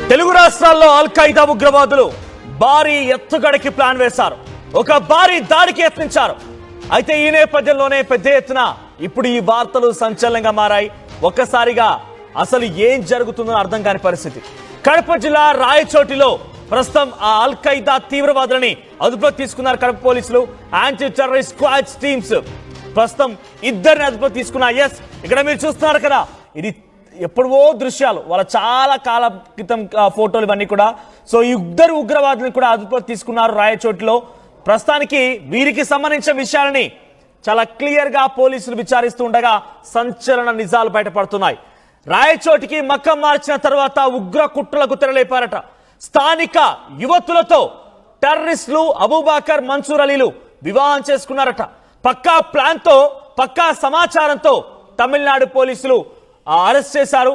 తెలుగు రాష్ట్రాల్లో అల్ ఖైదా ఉగ్రవాదులు భారీ ఎత్తుగడకి ప్లాన్ వేశారు. ఒక భారీ దాడికి యత్నించారు. అయితే ఈ నేపథ్యంలోనే పెద్ద ఎత్తున ఇప్పుడు ఈ వార్తలు సంచలనంగా మారాయి. ఒక్కసారిగా అసలు ఏం జరుగుతుందో అర్థం కాని పరిస్థితి. కడప జిల్లా రాయచోటిలో ప్రస్తుతం ఆ అల్ ఖైదా తీవ్రవాదులని అదుపులోకి తీసుకున్నారు కడప పోలీసులు. యాంటీ టెర్రరిస్ట్ స్క్వాడ్ టీమ్స్ ప్రస్తుతం ఇద్దరిని అదుపులోకి తీసుకున్నారు. ఎస్, ఇక్కడ మీరు చూస్తున్నారు కదా, ఇది ఎప్పుడో దృశ్యాలు, వాళ్ళ చాలా కాల క్రితం ఫోటోలు ఇవన్నీ కూడా. సో ఈ ఇద్దరు ఉగ్రవాదులను కూడా అదుపులోకి తీసుకున్నారు రాయచోటిలో. ప్రస్తుతానికి వీరికి సంబంధించిన విషయాలని చాలా క్లియర్ గా పోలీసులు విచారిస్తూ ఉండగా సంచలన నిజాలు బయటపడుతున్నాయి. రాయచోటికి మక్కం మార్చిన తర్వాత ఉగ్ర కుట్రలకు తెరలేపారట. స్థానిక యువతులతో టెర్రరిస్టులు అబూబకర్, మన్సూర్ అలీలు వివాహం చేసుకున్నారట. పక్కా ప్లాన్ తో, పక్కా సమాచారంతో తమిళనాడు పోలీసులు అరెస్ట్ చేశారు.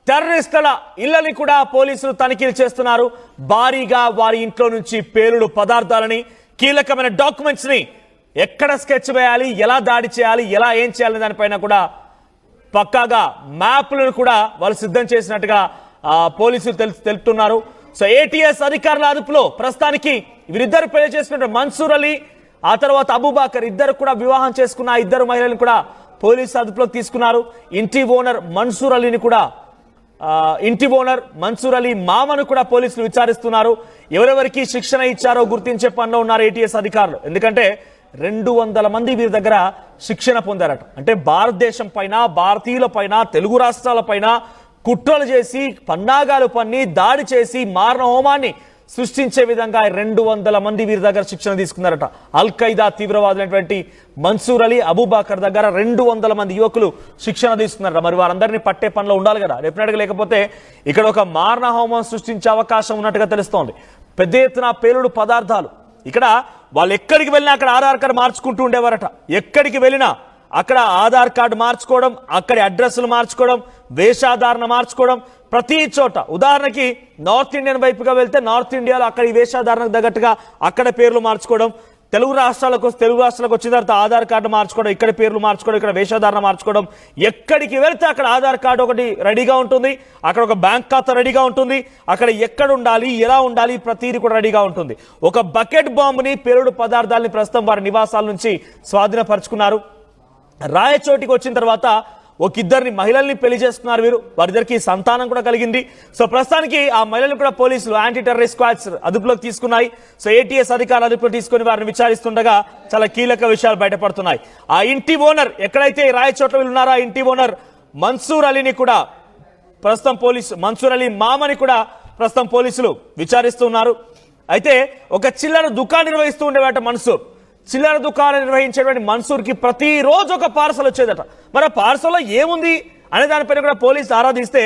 టెర్రరిస్టుల ఇళ్లని కూడా పోలీసులు తనిఖీలు చేస్తున్నారు. భారీగా వారి ఇంట్లో నుంచి పేలుడు పదార్థాలని, కీలకమైన డాక్యుమెంట్స్ ని ఎక్కడ స్కెచ్ వేయాలి, ఎలా దాడి చేయాలి, ఎలా ఏం చేయాలి దానిపైన కూడా పక్కాగా మ్యాప్లను కూడా వాళ్ళు సిద్ధం చేసినట్టుగా పోలీసులు తెలుపుతున్నారు. సో ఏటీఎస్ అధికారుల అదుపులో ప్రస్తుతానికి వీరిద్దరు పెళ్లి చేసుకున్న మన్సూర్ అలీ, ఆ తర్వాత అబూబకర్ ఇద్దరు కూడా వివాహం చేసుకున్న ఆ ఇద్దరు మహిళలను కూడా పోలీసు అదుపులోకి తీసుకున్నారు. ఇంటి ఓనర్ మన్సూర్ అలీ మామను కూడా పోలీసులు విచారిస్తున్నారు. ఎవరెవరికి శిక్షణ ఇచ్చారో గుర్తించే పనిలో ఉన్నారు ఏటీఎస్ అధికారులు. ఎందుకంటే 200 మంది వీరి దగ్గర శిక్షణ పొందారట. అంటే భారతదేశం పైన, భారతీయుల పైన, తెలుగు రాష్ట్రాల పైన కుట్రలు చేసి, పన్నాగాలు పన్ని, దాడి చేసి, మారణ హోమాన్ని సృష్టించే విధంగా 200 మంది వీరి దగ్గర శిక్షణ తీసుకున్నారట. అల్ ఖైదా తీవ్రవాదులైనటువంటి మన్సూర్ అలీ, అబూబకర్ దగ్గర 200 మంది యువకులు శిక్షణ తీసుకున్నారట. మరి వారందరినీ పట్టే పనిలో ఉండాలి కదా డెఫినెట్గా, లేకపోతే ఇక్కడ ఒక మారణ హోమం సృష్టించే అవకాశం ఉన్నట్టుగా తెలుస్తోంది. పెద్ద ఎత్తున పేలుడు పదార్థాలు. ఇక్కడ వాళ్ళు ఎక్కడికి వెళ్ళినా అక్కడ ఆధార్ కార్డు మార్చుకుంటూ ఉండేవారట. ఎక్కడికి వెళ్ళినా అక్కడ ఆధార్ కార్డు మార్చుకోవడం, అక్కడి అడ్రస్లు మార్చుకోవడం, వేషాధారణ మార్చుకోవడం, ప్రతి చోట. ఉదాహరణకి నార్త్ ఇండియన్ వైపుగా వెళ్తే నార్త్ ఇండియాలో అక్కడ ఈ వేషాధారణకు తగ్గట్టుగా అక్కడ పేర్లు మార్చుకోవడం, తెలుగు రాష్ట్రాలకు వచ్చిన తర్వాత ఆధార్ కార్డు మార్చుకోవడం, ఇక్కడ పేర్లు మార్చుకోవడం, ఇక్కడ వేషాధారణ మార్చుకోవడం. ఎక్కడికి వెళ్తే అక్కడ ఆధార్ కార్డు ఒకటి రెడీగా ఉంటుంది, అక్కడ ఒక బ్యాంక్ ఖాతా రెడీగా ఉంటుంది, అక్కడ ఎక్కడ ఉండాలి, ఎలా ఉండాలి, ప్రతిదీ కూడా రెడీగా ఉంటుంది. ఒక బకెట్ బాంబుని, పేలుడు పదార్థాలని ప్రస్తుతం వారి నివాసాల నుంచి స్వాధీనపరుచుకున్నారు. రాయచోటికి వచ్చిన తర్వాత ఒక ఇద్దరిని మహిళల్ని పెళ్లి చేసుకున్నారు వీరు. వారిద్దరికి సంతానం కూడా కలిగింది. సో ప్రస్తుతానికి ఆ మహిళలను కూడా పోలీసులు యాంటీ టెర్రరిస్ట్ స్క్వాడ్స్ అదుపులోకి తీసుకున్నాయి. సో ఏటీఎస్ అధికారులు అదుపులో తీసుకుని వారిని విచారిస్తుండగా చాలా కీలక విషయాలు బయటపడుతున్నాయి. ఆ ఇంటి ఓనర్ ఎక్కడైతే రాయచోట్ల వీళ్ళు ఉన్నారో, ఆ ఇంటి ఓనర్ మన్సూర్ అలీని కూడా ప్రస్తుతం మన్సూర్ అలీ మామని కూడా ప్రస్తుతం పోలీసులు విచారిస్తున్నారు. అయితే ఒక చిల్లర దుకాణం నిర్వహిస్తూ ఉండేవాట మన్సూర్. చిల్లర దుకాణం నిర్వహించేటువంటి మన్సూర్ కి ప్రతిరోజు ఒక పార్సల్ వచ్చేదట. మరి ఆ పార్సల్లో ఏముంది అనే దానిపైన కూడా పోలీసు ఆరాధిస్తే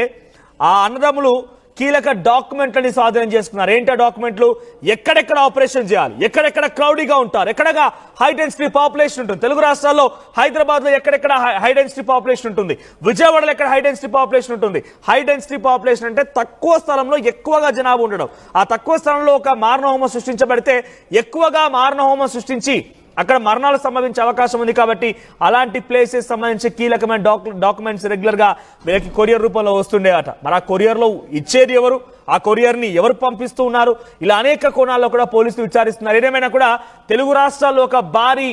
ఆ అన్నదమ్ములు కీలక డాక్యుమెంట్లని స్వాధీనం చేసుకున్నారు. ఏంటి ఆ డాక్యుమెంట్లు? ఎక్కడెక్కడ ఆపరేషన్ చేయాలి, ఎక్కడెక్కడ క్రౌడీగా ఉంటారు, ఎక్కడగా హై డెన్సిటీ పాపులేషన్ ఉంటుంది. తెలుగు రాష్ట్రాల్లో హైదరాబాద్ లో ఎక్కడెక్కడ హై డెన్సిటీ పాపులేషన్ ఉంటుంది, విజయవాడలో ఎక్కడ హై డెన్సిటీ పాపులేషన్ ఉంటుంది. హై డెన్సిటీ పాపులేషన్ అంటే తక్కువ స్థలంలో ఎక్కువగా జనాభా ఉండడం. ఆ తక్కువ స్థలంలో ఒక మారణ హోమం సృష్టించబడితే ఎక్కువగా మారణ హోమం సృష్టించి అక్కడ మరణాలు సంభవించే అవకాశం ఉంది. కాబట్టి అలాంటి ప్లేసెస్ సంబంధించి కీలకమైన డాక్యుమెంట్స్ రెగ్యులర్ గా వీళ్ళకి కొరియర్ రూపంలో వస్తుండేవట. మరి ఆ కొరియర్ లో ఇచ్చేది ఎవరు, ఆ కొరియర్ ని ఎవరు పంపిస్తూ ఉన్నారు, ఇలా అనేక కోణాల్లో కూడా పోలీసులు విచారిస్తున్నారు. ఏదేమైనా కూడా తెలుగు రాష్ట్రాల్లో ఒక భారీ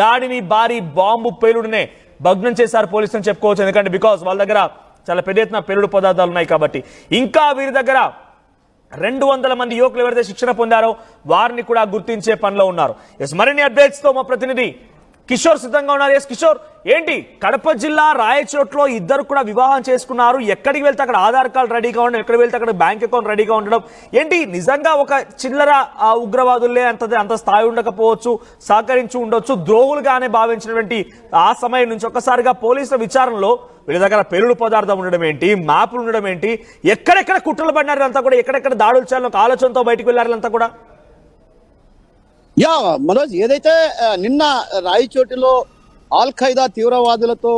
దాడిని, భారీ బాంబు పేలుడునే భగ్నం చేశారు పోలీసులు చెప్పుకోవచ్చు. ఎందుకంటే బికాస్ వాళ్ళ దగ్గర చాలా పెద్ద ఎత్తున పేలుడు పదార్థాలు ఉన్నాయి కాబట్టి. ఇంకా వీరి దగ్గర 200 మంది యువకులు ఎవరైతే శిక్షణ పొందారో వారిని కూడా గుర్తించే పనిలో ఉన్నారు. ఎస్, మరిన్ని అప్డేట్స్ తో మా ప్రతినిధి కిషోర్ సిద్ధంగా ఉన్నారు. ఎస్ కిషోర్, ఏంటి కడప జిల్లా రాయచోట్లో ఇద్దరు కూడా వివాహం చేసుకున్నారు. ఎక్కడికి వెళ్తే అక్కడ ఆధార్ కార్డు రెడీగా ఉండడం, ఎక్కడికి వెళ్తే అక్కడ బ్యాంక్ అకౌంట్ రెడీగా ఉండడం. ఏంటి నిజంగా ఒక చిల్లర ఉగ్రవాదులే అంత స్థాయి ఉండకపోవచ్చు, సహకరించి ఉండొచ్చు, ద్రోహులుగానే భావించినటువంటి ఆ సమయం నుంచి ఒక్కసారిగా పోలీసుల విచారణలో వీళ్ళ దగ్గర పేలుడు పదార్థం ఉండడం ఏంటి, మ్యాప్లు ఉండడం ఏంటి, ఎక్కడెక్కడ కుట్రలు పడినారు అంతా కూడా, ఎక్కడెక్కడ దాడులు చేయాలని ఒక ఆలోచనతో బయటకు వెళ్ళారంతా కూడా. మనోజ్, ఏదైతే నిన్న రాయచోటిలో అల్ ఖైదా తీవ్రవాదులతో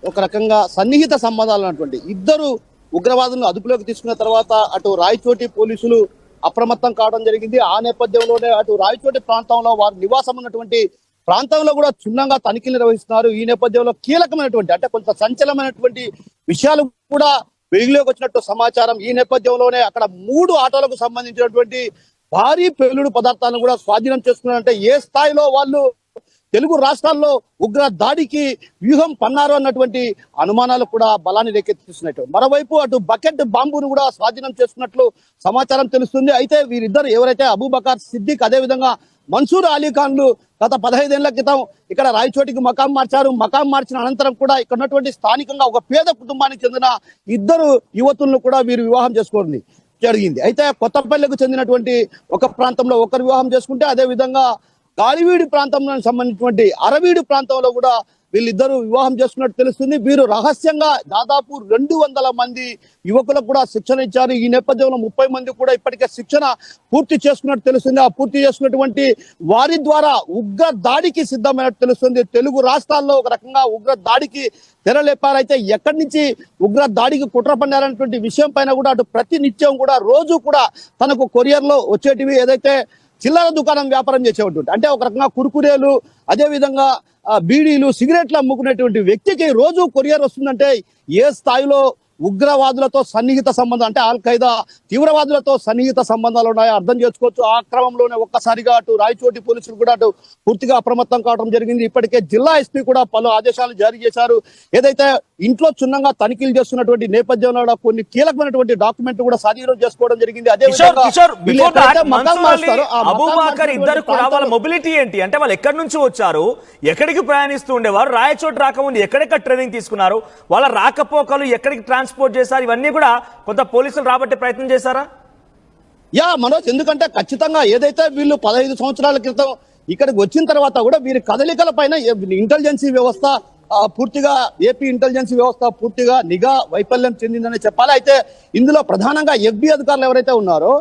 ఒక రకంగా సన్నిహిత సంబంధాలు ఉన్నటువంటి ఇద్దరు ఉగ్రవాదులను అదుపులోకి తీసుకున్న తర్వాత అటు రాయచోటి పోలీసులు అప్రమత్తం కావడం జరిగింది. ఆ నేపథ్యంలోనే అటు రాయచోటి ప్రాంతంలో వారు నివాసం ఉన్నటువంటి ప్రాంతంలో కూడా క్షుణ్ణంగా తనిఖీలు నిర్వహిస్తున్నారు. ఈ నేపథ్యంలో కీలకమైనటువంటి అంటే కొంత సంచలనమైనటువంటి విషయాలు కూడా వెలుగులోకి వచ్చినట్టు సమాచారం. ఈ నేపథ్యంలోనే అక్కడ 3 ఆటోలకు సంబంధించినటువంటి భారీ పేలుడు పదార్థాలను కూడా స్వాధీనం చేసుకున్నారంటే ఏ స్థాయిలో వాళ్ళు తెలుగు రాష్ట్రాల్లో ఉగ్ర దాడికి వ్యూహం పన్నారు అన్నటువంటి అనుమానాలు కూడా బలాన్ని రేకెత్తిస్తున్నట్టు. మరోవైపు అటు బకెట్ బాంబును కూడా స్వాధీనం చేసుకున్నట్లు సమాచారం తెలుస్తుంది. అయితే వీరిద్దరు ఎవరైతే అబూబకర్ సిద్దిక్ అదేవిధంగా మన్సూర్ అలీ ఖాన్లు గత 15 ఏళ్ల క్రితం ఇక్కడ రాయచోటికి మకాం మార్చారు. మకాం మార్చిన అనంతరం కూడా ఇక్కడ ఉన్నటువంటి స్థానికంగా ఒక పేద కుటుంబానికి చెందిన 2 యువతులను కూడా వీరు వివాహం చేసుకోవడం జరిగింది. అయితే కొత్తపల్లికి చెందినటువంటి ఒక ప్రాంతంలో ఒకరు వివాహం చేసుకుంటే అదే విధంగా గాలివీడి ప్రాంతంలో సంబంధించినటువంటి అరవీడు ప్రాంతంలో కూడా వీళ్ళిద్దరూ వివాహం చేసుకున్నట్టు తెలుస్తుంది. వీరు రహస్యంగా దాదాపు 200 మంది యువకులకు కూడా శిక్షణ ఇచ్చారు. ఈ నేపథ్యంలో 30 మంది కూడా ఇప్పటికే శిక్షణ పూర్తి చేసుకున్నట్టు తెలుస్తుంది. ఆ పూర్తి చేసుకున్నటువంటి వారి ద్వారా ఉగ్ర దాడికి సిద్ధమైనట్టు తెలుస్తుంది. తెలుగు రాష్ట్రాల్లో ఒక రకంగా ఉగ్ర దాడికి తెరలేపారు. అయితే ఎక్కడి నుంచి ఉగ్ర దాడికి కుట్ర పన్నారనేటువంటి విషయం పైన కూడా అటు ప్రతి నిత్యం కూడా రోజు కూడా తనకు కొరియర్ లో వచ్చేటివి ఏదైతే చిల్లర దుకాణం వ్యాపారం చేసేటువంటి అంటే ఒక రకంగా కురుకురేలు అదే విధంగా బీడీలు సిగరెట్లు అమ్ముకునేటువంటి వ్యక్తికి రోజు కొరియర్ వస్తుందంటే ఏ స్థాయిలో ఉగ్రవాదులతో సన్నిహిత సంబంధం అంటే ఆల్ ఖైదా తీవ్రవాదులతో సన్నిహిత సంబంధాలు ఉన్నాయో అర్థం చేసుకోవచ్చు. ఆ క్రమంలోనే ఒక్కసారిగా అటు రాయచోటి పోలీసులు కూడా అటు పూర్తిగా అప్రమత్తం కావడం జరిగింది. ఇప్పటికే జిల్లా ఎస్పీ కూడా పలు ఆదేశాలు జారీ చేశారు. ఏదైతే ఇంట్లో క్షుణ్ణంగా తనిఖీలు చేస్తున్నటువంటి నేపథ్యంలో కూడా కొన్ని కీలకమైనటువంటి డాక్యుమెంట్ కూడా స్వాధీనం చేసుకోవడం జరిగింది. అదే అబూబకర్ ఇద్దరు కూడా వాళ్ళ మొబిలిటీ ఏంటి అంటే వాళ్ళు ఎక్కడి నుంచి వచ్చారు, ఎక్కడికి ప్రయాణిస్తూ ఉండేవారు, రాయచోటి రాకముందు ఎక్కడెక్కడ ట్రైనింగ్ తీసుకున్నారు, వాళ్ళ రాకపోకలు ఎక్కడికి ట్రాన్స్పోర్ట్ చేశారు, ఇవన్నీ కూడా కొంత పోలీసులు రాబట్టే ప్రయత్నం చేశారా? మనోజ్, ఎందుకంటే ఖచ్చితంగా ఏదైతే వీళ్ళు 15 సంవత్సరాల క్రితం ఇక్కడికి వచ్చిన తర్వాత కూడా వీరి కదలికల పైన ఇంటెలిజెన్సీ వ్యవస్థ పూర్తిగా ఏపీ ఇంటెలిజెన్స్ వ్యవస్థ పూర్తిగా నిఘా వైఫల్యం చెందిందని చెప్పాలి. అయితే ఇందులో ప్రధానంగా ఎఫ్బి అధికారులు ఎవరైతే ఉన్నారో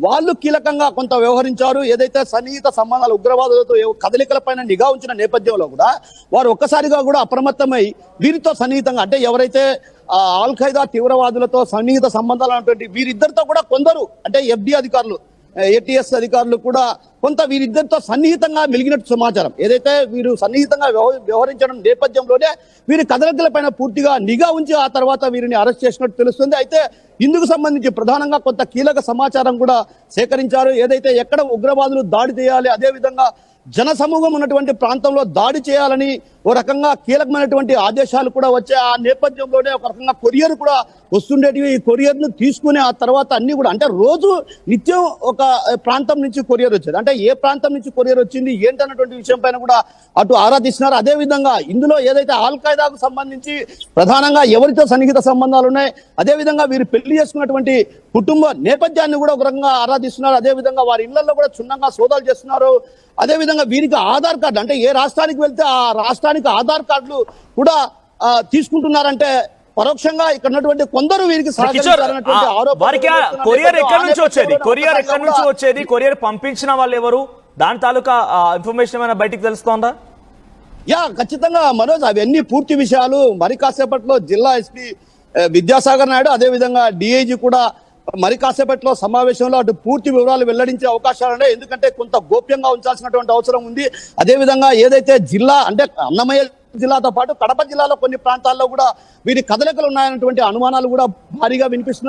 వాళ్ళు కీలకంగా కొంత వ్యవహరించారు. ఏదైతే సన్నిహిత సంబంధాలు ఉగ్రవాదులతో కదలికల పైన నిఘా ఉంచిన నేపథ్యంలో కూడా వారు ఒక్కసారిగా కూడా అప్రమత్తమై వీరితో సన్నిహితంగా అంటే ఎవరైతే ఆల్ ఖైదా తీవ్రవాదులతో సన్నిహిత సంబంధాలు అన్నటువంటి వీరిద్దరితో కూడా కొందరు అంటే ఎఫ్డి అధికారులు ఏటీఎస్ అధికారులు కూడా కొంత వీరిద్దరితో సన్నిహితంగా మెలిగినట్టు సమాచారం. ఏదైతే వీరు సన్నిహితంగా వ్యవహరించడం నేపథ్యంలోనే వీరి కదలికల పైన పూర్తిగా నిఘా ఉంచి ఆ తర్వాత వీరిని అరెస్ట్ చేసినట్టు తెలుస్తుంది. అయితే ఇందుకు సంబంధించి ప్రధానంగా కొంత కీలక సమాచారం కూడా సేకరించారు. ఏదైతే ఎక్కడ ఉగ్రవాదులు దాడి చేయాలి, అదే విధంగా జన సమూహం ఉన్నటువంటి ప్రాంతంలో దాడి చేయాలని ఓ రకంగా కీలకమైనటువంటి ఆదేశాలు కూడా వచ్చాయి. ఆ నేపథ్యంలోనే ఒక రకంగా కొరియర్ కూడా వస్తుండేటివి. ఈ కొరియర్ ను తీసుకునే ఆ తర్వాత అన్ని కూడా అంటే రోజు నిత్యం ఒక ప్రాంతం నుంచి కొరియర్ వచ్చేది. అంటే ఏ ప్రాంతం నుంచి కొరియర్ వచ్చింది ఏంటన్నటువంటి విషయం పైన కూడా అటు ఆరాధిస్తున్నారు. అదే విధంగా ఇందులో ఏదైతే ఆల్ ఖైదాకు సంబంధించి ప్రధానంగా ఎవరితో సన్నిహిత సంబంధాలు ఉన్నాయి, అదే విధంగా వీరు పెళ్లి చేసుకున్నటువంటి కుటుంబ నేపథ్యాన్ని కూడా ఒక రకంగా ఆరాధిస్తున్నారు. అదే విధంగా వారి ఇళ్లలో కూడా క్షుణ్ణంగా సోదాలు చేస్తున్నారు. అదే విధంగా వీరికి ఆధార్ కార్డు అంటే ఏ రాష్ట్రానికి వెళ్తే ఆ రాష్ట్రానికి ఆధార్ కార్డులు కూడా తీసుకుంటున్నారంటే పరోక్షంగా ఇక్కడ ఉన్నటువంటి కొందరు వీరికి కొరియర్ ఎక్కడి నుంచి వచ్చేది, కొరియర్ పంపించిన వాళ్ళు ఎవరు, దాని తాలూకా ఇన్ఫర్మేషన్ ఏమైనా బయటికి తెలుస్తోందా? ఖచ్చితంగా మనోజ్, అవన్నీ పూర్తి విషయాలు మరి కాసేపట్లో జిల్లా ఎస్పీ విద్యాసాగర్ నాయుడు అదే విధంగా డిఐజీ కూడా మరి కాసేపట్లో సమావేశంలో అటు పూర్తి వివరాలు వెల్లడించే అవకాశాలు ఉన్నాయి. ఎందుకంటే కొంత గోప్యంగా ఉంచాల్సినటువంటి అవసరం ఉంది. అదే విధంగా ఏదైతే జిల్లా అంటే అన్నమయ్య జిల్లాతో పాటు కడప జిల్లాలో కొన్ని ప్రాంతాల్లో కూడా వీరి కదలికలు ఉన్నాయన్నటువంటి అనుమానాలు కూడా భారీగా వినిపిస్తున్నాయి.